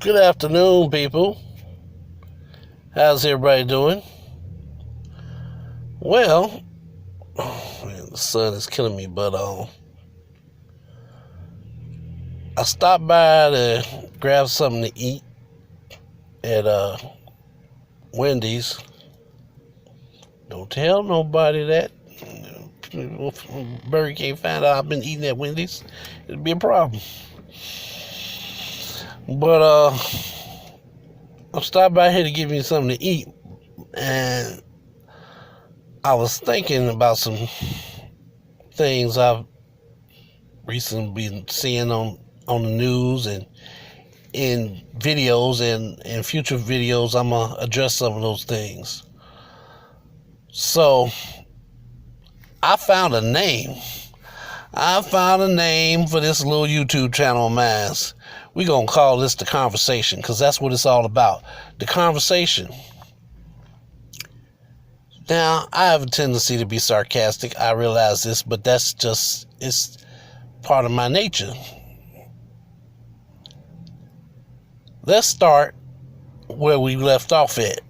Good afternoon, people. How's everybody doing? Well, man, the sun is killing me, but I stopped by to grab something to eat at Wendy's. Don't tell nobody that. Burger King found out I've been eating at Wendy's. It'd be a problem. But I stopped by here to give me something to eat, and I was thinking about some things I've recently been seeing on the news and in videos, and in future videos I'm going to address some of those things. So I found a name. For this little YouTube channel of mine. We're going to call this The Conversation, because that's what it's all about. The Conversation. Now, I have a tendency to be sarcastic. I realize this, but that's just, it's part of my nature. Let's start where we left off at.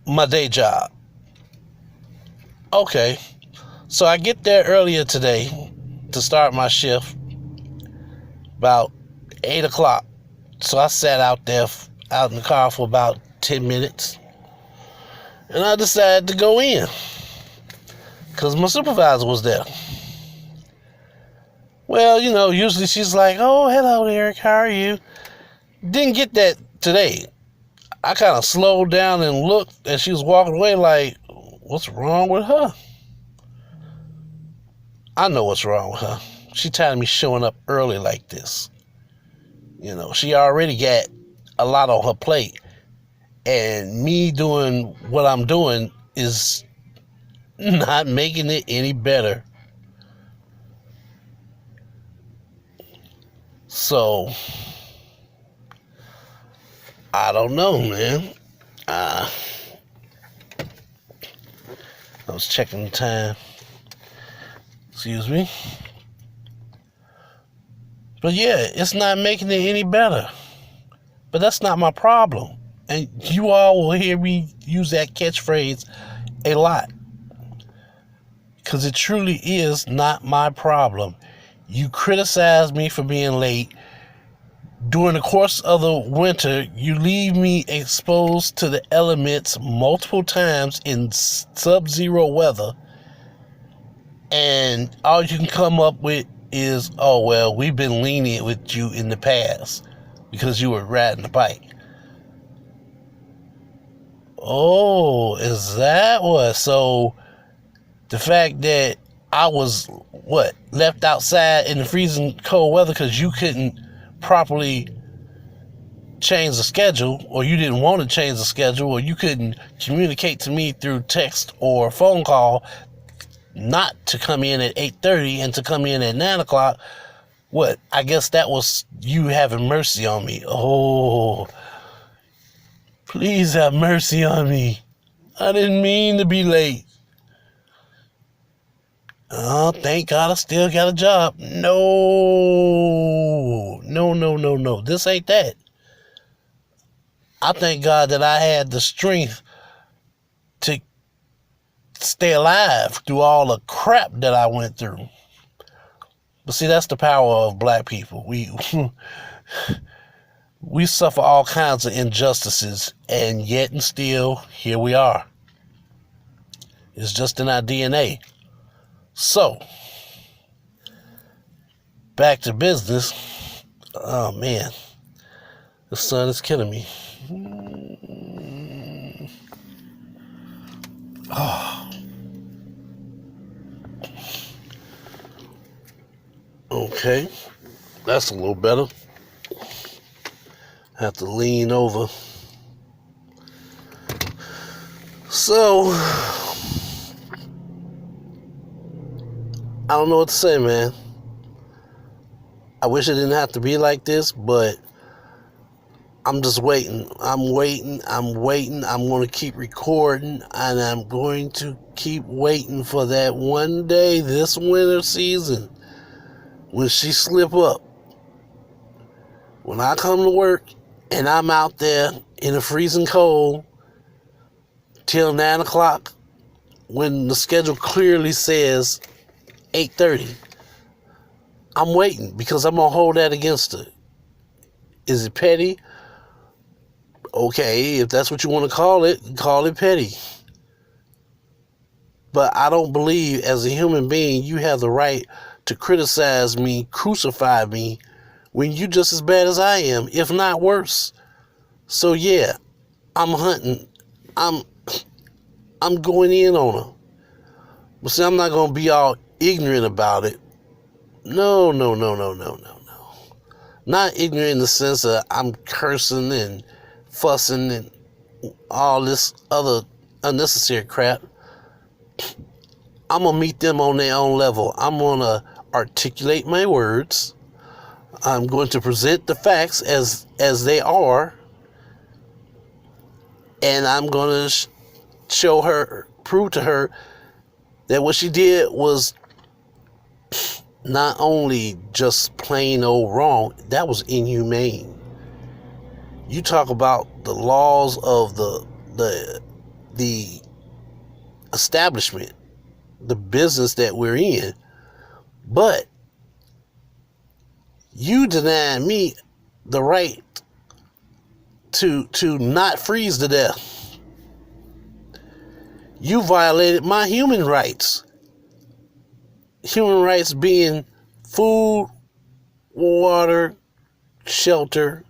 My day job. Okay, so I get there earlier today to start my shift, about 8 o'clock. So I sat out in the car for about 10 minutes. And I decided to go in, because my supervisor was there. Well, usually she's like, "Oh, hello, Eric, how are you?" Didn't get that today. I kind of slowed down and looked, and she was walking away like, what's wrong with her? I know what's wrong with her. She tired of me showing up early like this. She already got a lot on her plate. And me doing what I'm doing is not making it any better. So, I don't know, man. I was checking the time. Excuse me. But yeah, it's not making it any better. But that's not my problem. And you all will hear me use that catchphrase a lot. Because it truly is not my problem. You criticize me for being late. During the course of the winter, you leave me exposed to the elements multiple times in sub-zero weather. And all you can come up with is, "Oh, well, we've been lenient with you in the past because you were riding the bike." Oh, is that what? So the fact that I was, left outside in the freezing cold weather because you couldn't properly change the schedule, or you didn't want to change the schedule, or you couldn't communicate to me through text or phone call not to come in at 8:30 and to come in at 9 o'clock, I guess that was you having mercy on me. Oh, please have mercy on me. I didn't mean to be late. Oh, thank God I still got a job. No. This ain't that. I thank God that I had the strength to stay alive through all the crap that I went through. But see, that's the power of black people. We suffer all kinds of injustices, and yet and still, here we are. It's just in our DNA. So, back to business. Oh, man. The sun is killing me. Oh. Okay. That's a little better. Have to lean over. So, I don't know what to say, man. I wish it didn't have to be like this, but I'm just waiting. I'm going to keep recording, and I'm going to keep waiting for that one day this winter season when she slip up When I come to work and I'm out there in the freezing cold till 9 o'clock, when the schedule clearly says 8:30, I'm waiting because I'm going to hold that against her. Is it petty? Okay, if that's what you want to call it petty. But I don't believe as a human being you have the right to criticize me, crucify me, when you just as bad as I am, if not worse. So yeah, I'm hunting. I'm going in on her. But see, I'm not going to be all ignorant about it. No. Not ignorant in the sense of I'm cursing and fussing and all this other unnecessary crap. I'm going to meet them on their own level. I'm going to articulate my words. I'm going to present the facts as they are. And I'm going to show her, prove to her that what she did was not only just plain old wrong, that was inhumane. You talk about the laws of the establishment, the business that we're in, but you deny me the right to not freeze to death. You violated my human rights. Human rights being food, water, shelter,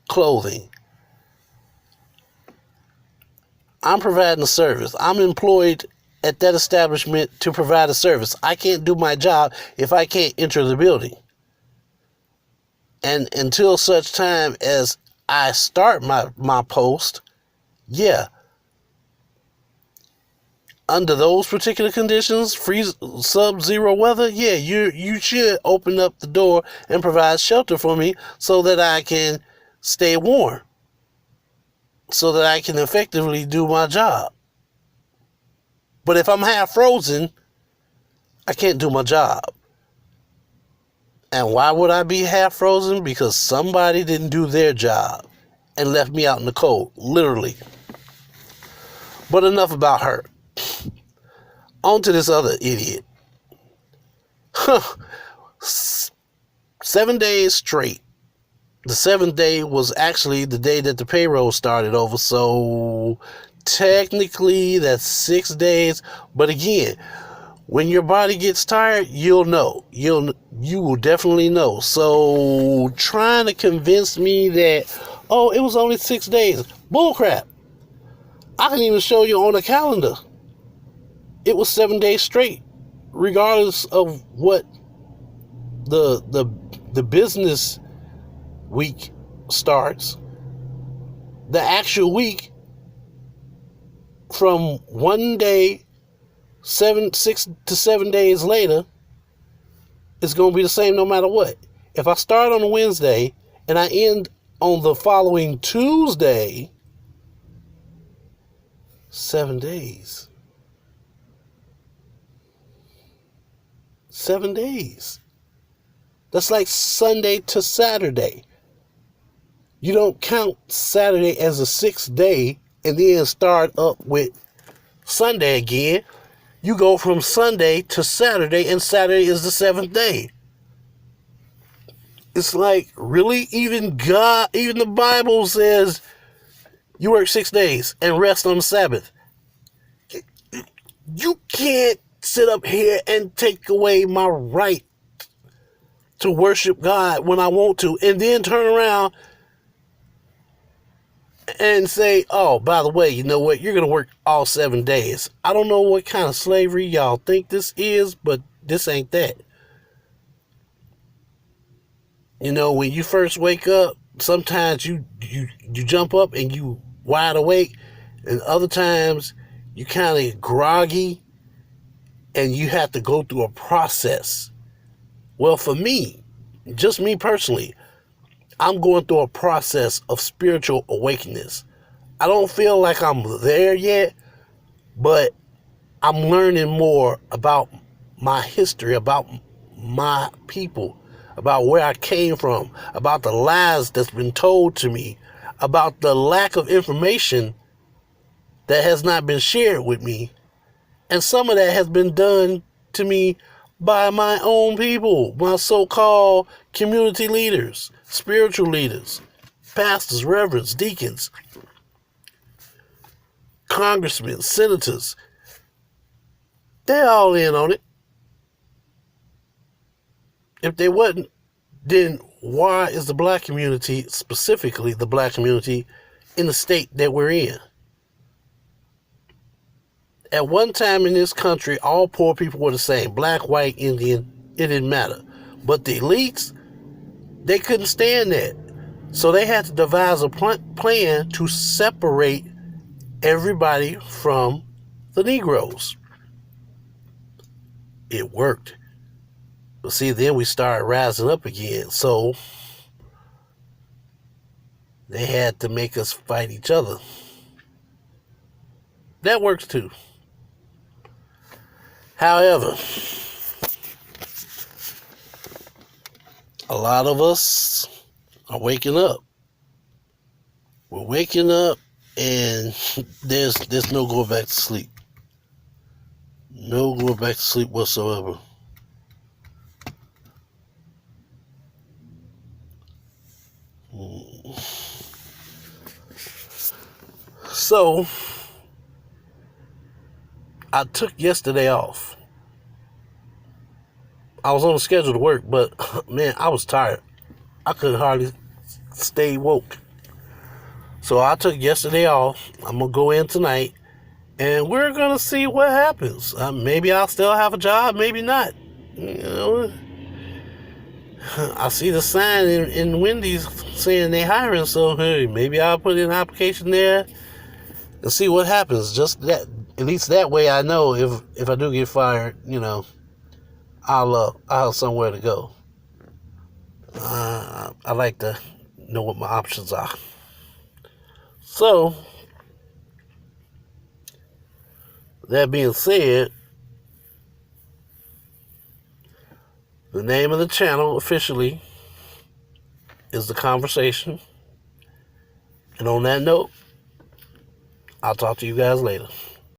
clothing. I'm providing a service. I'm employed at that establishment to provide a service. I can't do my job if I can't enter the building. And until such time as I start my post, yeah, under those particular conditions, freeze, sub-zero weather, yeah, you should open up the door and provide shelter for me so that I can stay warm, so that I can effectively do my job. But if I'm half frozen, I can't do my job. And why would I be half frozen? Because somebody didn't do their job and left me out in the cold, literally. But enough about her. On to this other idiot. 7 days straight. The 7th day was actually the day that the payroll started over. So technically that's 6 days. But again, when your body gets tired, you'll know. You will definitely know. So trying to convince me that, oh, it was only 6 days. Bullcrap. I can even show you on a calendar. It was 7 days straight, regardless of what the business week starts. The actual week from one day, 6 to 7 days later, is going to be the same no matter what. If I start on a Wednesday and I end on the following Tuesday, 7 days. 7 days. That's like Sunday to Saturday. You don't count Saturday as a 6th day and then start up with Sunday again. You go from Sunday to Saturday, and Saturday is the 7th day. It's like, really? Even God, even the Bible says you work 6 days and rest on the Sabbath. You can't sit up here and take away my right to worship God when I want to, and then turn around and say, oh, by the way, you know what? You're going to work all 7 days. I don't know what kind of slavery y'all think this is, but this ain't that. You know, when you first wake up, sometimes you jump up and you wide awake, and other times you kind of groggy and you have to go through a process. Well, for me, just me personally, I'm going through a process of spiritual awakeness. I don't feel like I'm there yet, but I'm learning more about my history, about my people, about where I came from, about the lies that's been told to me, about the lack of information that has not been shared with me. And some of that has been done to me by my own people, my so-called community leaders, spiritual leaders, pastors, reverends, deacons, congressmen, senators. They're all in on it. If they wasn't, then why is the black community, specifically the black community, in the state that we're in? At one time in this country, all poor people were the same. Black, white, Indian, it didn't matter. But the elites, they couldn't stand that. So they had to devise a plan to separate everybody from the Negroes. It worked. But see, then we started rising up again. So they had to make us fight each other. That works too. However, a lot of us are waking up. We're waking up and there's no going back to sleep. No going back to sleep whatsoever. So, I took yesterday off. I was on the schedule to work, but man, I was tired. I could hardly stay woke. So I took yesterday off. I'm going to go in tonight, and we're going to see what happens. Maybe I'll still have a job, maybe not. You know, I see the sign in Wendy's saying they're hiring, so hey, maybe I'll put in an application there and see what happens. Just that, at least that way I know if I do get fired, you know, I'll have somewhere to go. I like to know what my options are. So, that being said, the name of the channel officially is The Conversation. And on that note, I'll talk to you guys later.